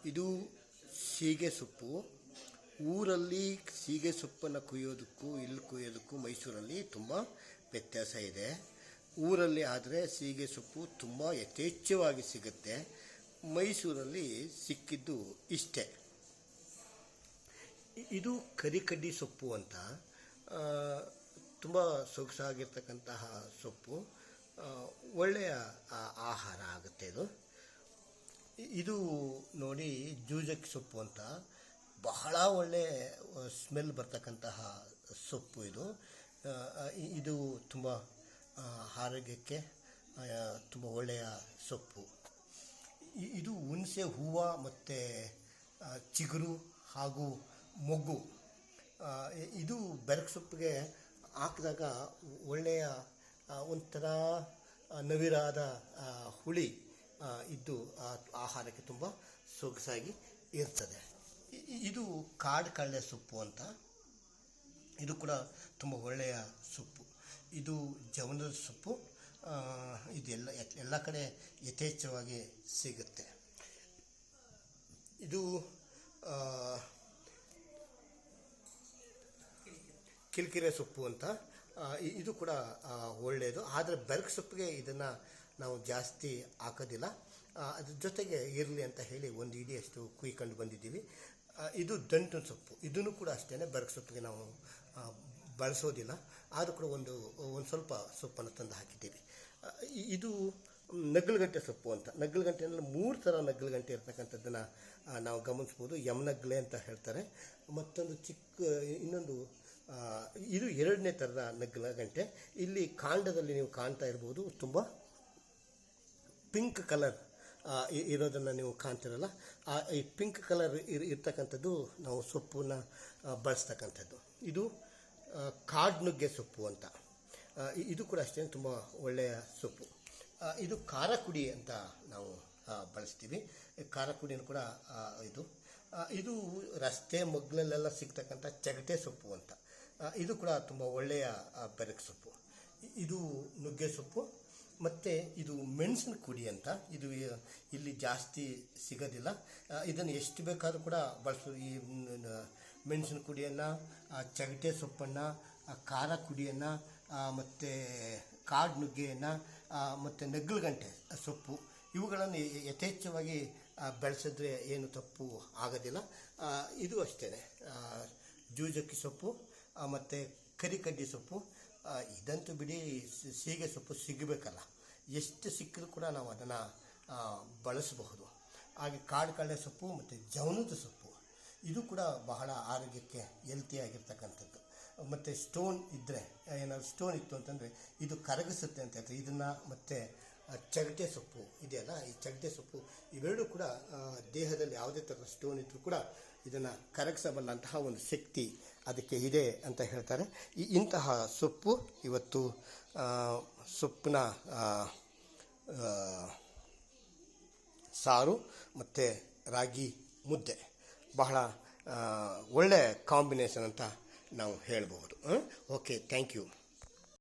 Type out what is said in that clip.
ಇದು ಸೀಗೆ ಸೊಪ್ಪು. ಊರಲ್ಲಿ ಸೀಗೆ ಸೊಪ್ಪನ್ನು ಕುಯ್ಯೋದಕ್ಕೂ ಇಲ್ಲಿ ಕುಯ್ಯೋದಕ್ಕೂ ಮೈಸೂರಲ್ಲಿ ತುಂಬ ವ್ಯತ್ಯಾಸ ಇದೆ. ಊರಲ್ಲಿ ಆದರೆ ಸೀಗೆ ಸೊಪ್ಪು ತುಂಬ ಯಥೇಚ್ಛವಾಗಿ ಸಿಗುತ್ತೆ. ಮೈಸೂರಲ್ಲಿ ಸಿಕ್ಕಿದ್ದು ಇಷ್ಟೇ. ಇದು ಕರಿಕಡ್ಡಿ ಸೊಪ್ಪು ಅಂತ, ತುಂಬ ಸೊಗಸಾಗಿರ್ತಕ್ಕಂತಹ ಸೊಪ್ಪು, ಒಳ್ಳೆಯ ಆಹಾರ ಆಗುತ್ತೆ ಇದು. ಇದು ನೋಡಿ ಜೂಜಕ್ಕಿ ಸೊಪ್ಪು ಅಂತ, ಬಹಳ ಒಳ್ಳೆ ಸ್ಮೆಲ್ ಬರ್ತಕ್ಕಂತಹ ಸೊಪ್ಪು ಇದು. ಇದು ತುಂಬ ಆರೋಗ್ಯಕ್ಕೆ ತುಂಬ ಒಳ್ಳೆಯ ಸೊಪ್ಪು. ಇದು ಹುಣಸೆ ಹೂವು ಮತ್ತು ಚಿಗುರು ಹಾಗೂ ಮೊಗ್ಗು, ಇದು ಬೆರಕೆ ಸೊಪ್ಪಿಗೆ ಹಾಕಿದಾಗ ಒಳ್ಳೆಯ ಒಂಥರ ನವಿರಾದ ಹುಳಿ ಇದ್ದು ಆಹಾರಕ್ಕೆ ತುಂಬ ಸೊಗಸಾಗಿ ಇರ್ತದೆ. ಇದು ಕಾಡು ಕಳ್ಳೆ ಸೊಪ್ಪು ಅಂತ, ಇದು ಕೂಡ ತುಂಬ ಒಳ್ಳೆಯ ಸೊಪ್ಪು. ಇದು ಜವನದ ಸೊಪ್ಪು. ಇದೆಲ್ಲ ಎಲ್ಲ ಕಡೆ ಯಥೇಚ್ಛವಾಗಿ ಸಿಗುತ್ತೆ. ಇದು ಕಿಲ್ಕಿರೆ ಸೊಪ್ಪು ಅಂತ, ಇದು ಕೂಡ ಒಳ್ಳೆಯದು. ಆದರೆ ಬೆರಕೆ ಸೊಪ್ಪಿಗೆ ಇದನ್ನು ನಾವು ಜಾಸ್ತಿ ಹಾಕೋದಿಲ್ಲ. ಅದ್ರ ಜೊತೆಗೆ ಇರಲಿ ಅಂತ ಹೇಳಿ ಒಂದು ಇಡಿಯಷ್ಟು ಕುಯ್ಕೊಂಡು ಬಂದಿದ್ದೀವಿ. ಇದು ದಂಟಿನ ಸೊಪ್ಪು. ಇದನ್ನು ಕೂಡ ಅಷ್ಟೇ ಬೆರಕೆ ಸೊಪ್ಪಿಗೆ ನಾವು ಬಳಸೋದಿಲ್ಲ. ಆದರೂ ಕೂಡ ಒಂದು ಸ್ವಲ್ಪ ಸೊಪ್ಪನ್ನು ತಂದು ಹಾಕಿದ್ದೀವಿ. ಇದು ನಗ್ಲುಗಂಟೆ ಸೊಪ್ಪು ಅಂತ. ನಗ್ಲುಗಂಟೆಯಲ್ಲಿ 3 ಥರ ನಗ್ಲುಗಂಟೆ ಇರ್ತಕ್ಕಂಥದ್ದನ್ನು ನಾವು ಗಮನಿಸ್ಬೋದು. ಯಮನಗ್ಲೆ ಅಂತ ಹೇಳ್ತಾರೆ. ಮತ್ತೊಂದು ಇನ್ನೊಂದು ಇದು 2ನೇ ಥರದ ನಗ್ಲುಗಂಟೆ. ಇಲ್ಲಿ ಕಾಂಡದಲ್ಲಿ ನೀವು ಕಾಣ್ತಾ ಇರ್ಬೋದು, ತುಂಬ ಪಿಂಕ್ ಕಲರ್ ಇರೋದನ್ನು ನೀವು ಕಾಣ್ತಿರಲ್ಲ. ಈ ಪಿಂಕ್ ಕಲರ್ ಇರ್ತಕ್ಕಂಥದ್ದು ನಾವು ಸೊಪ್ಪನ್ನು ಬಳಸ್ತಕ್ಕಂಥದ್ದು. ಇದು ಕಾಡು ನುಗ್ಗೆ ಸೊಪ್ಪು ಅಂತ, ಇದು ಕೂಡ ಅಷ್ಟೇ ತುಂಬ ಒಳ್ಳೆಯ ಸೊಪ್ಪು. ಇದು ಖಾರ ಕುಡಿ ಅಂತ ನಾವು ಬಳಸ್ತೀವಿ. ಖಾರ ಕುಡಿಯನ್ನು ಕೂಡ ಇದು ರಸ್ತೆ ಮಗ್ಗಲಲ್ಲೆಲ್ಲ ಸಿಗ್ತಕ್ಕಂಥ ಚಗಟೆ ಸೊಪ್ಪು ಅಂತ, ಇದು ಕೂಡ ತುಂಬ ಒಳ್ಳೆಯ ಬೆರಕೆ ಸೊಪ್ಪು. ಇದು ನುಗ್ಗೆ ಸೊಪ್ಪು. ಮತ್ತು ಇದು ಮೆಣಸಿನ ಕುಡಿ ಅಂತ, ಇದು ಇಲ್ಲಿ ಜಾಸ್ತಿ ಸಿಗೋದಿಲ್ಲ. ಇದನ್ನು ಎಷ್ಟು ಬೇಕಾದರೂ ಕೂಡ ಬಳಸೋದು. ಈ ಮೆಣಸಿನ ಕುಡಿಯನ್ನು, ಚಗಟೆ ಸೊಪ್ಪನ್ನು, ಖಾರ ಕುಡಿಯನ್ನು, ಮತ್ತು ಕಾಡು ನುಗ್ಗೆಯನ್ನು, ಮತ್ತು ನಗ್ಲುಗಂಟೆ ಸೊಪ್ಪು, ಇವುಗಳನ್ನು ಯಥೇಚ್ಛವಾಗಿ ಬೆಳೆಸಿದ್ರೆ ಏನು ತಪ್ಪು ಆಗೋದಿಲ್ಲ. ಇದು ಅಷ್ಟೇ. ಜೂಜಕ್ಕಿ ಸೊಪ್ಪು ಮತ್ತು ಕರಿಕಡ್ಡಿ ಸೊಪ್ಪು, ಇದಂತೂ ಬಿಡಿ. ಸೀಗೆ ಸೊಪ್ಪು ಸಿಗಬೇಕಲ್ಲ, ಎಷ್ಟು ಸಿಕ್ಕಿದ್ರೂ ಕೂಡ ನಾವು ಅದನ್ನು ಬಳಸಬಹುದು. ಹಾಗೆ ಕಾಡು ಕಳ್ಳೆ ಸೊಪ್ಪು ಮತ್ತು ಜವನದ ಸೊಪ್ಪು, ಇದು ಕೂಡ ಬಹಳ ಆರೋಗ್ಯಕ್ಕೆ ಹೆಲ್ತಿಯಾಗಿರ್ತಕ್ಕಂಥದ್ದು. ಮತ್ತು ಸ್ಟೋನ್ ಇದ್ದರೆ, ಏನಾದ್ರು ಸ್ಟೋನ್ ಇತ್ತು ಅಂತಂದರೆ ಇದು ಕರಗಿಸುತ್ತೆ ಅಂತ ಹೇಳ್ತಾರೆ. ಇದನ್ನು ಮತ್ತು ಚಗಟೆ ಸೊಪ್ಪು ಇದೆಯಲ್ಲ, ಈ ಚಗಟೆ ಸೊಪ್ಪು ಇವೆರಡೂ ಕೂಡ ದೇಹದಲ್ಲಿ ಯಾವುದೇ ಥರದ ಸ್ಟೋನ್ ಇದ್ದರೂ ಕೂಡ ಇದನ್ನು ಕರಗಿಸಬಲ್ಲಂತಹ ಒಂದು ಶಕ್ತಿ ಅದಕ್ಕೆ ಇದೆ ಅಂತ ಹೇಳ್ತಾರೆ. ಇಂತಹ ಸೊಪ್ಪು ಇವತ್ತು ಸೊಪ್ಪಿನ ಸಾರು ಮತ್ತು ರಾಗಿ ಮುದ್ದೆ ಬಹಳ ಒಳ್ಳೆಯ ಕಾಂಬಿನೇಷನ್ ಅಂತ ನಾವು ಹೇಳ್ಬೋದು. Okay, thank you.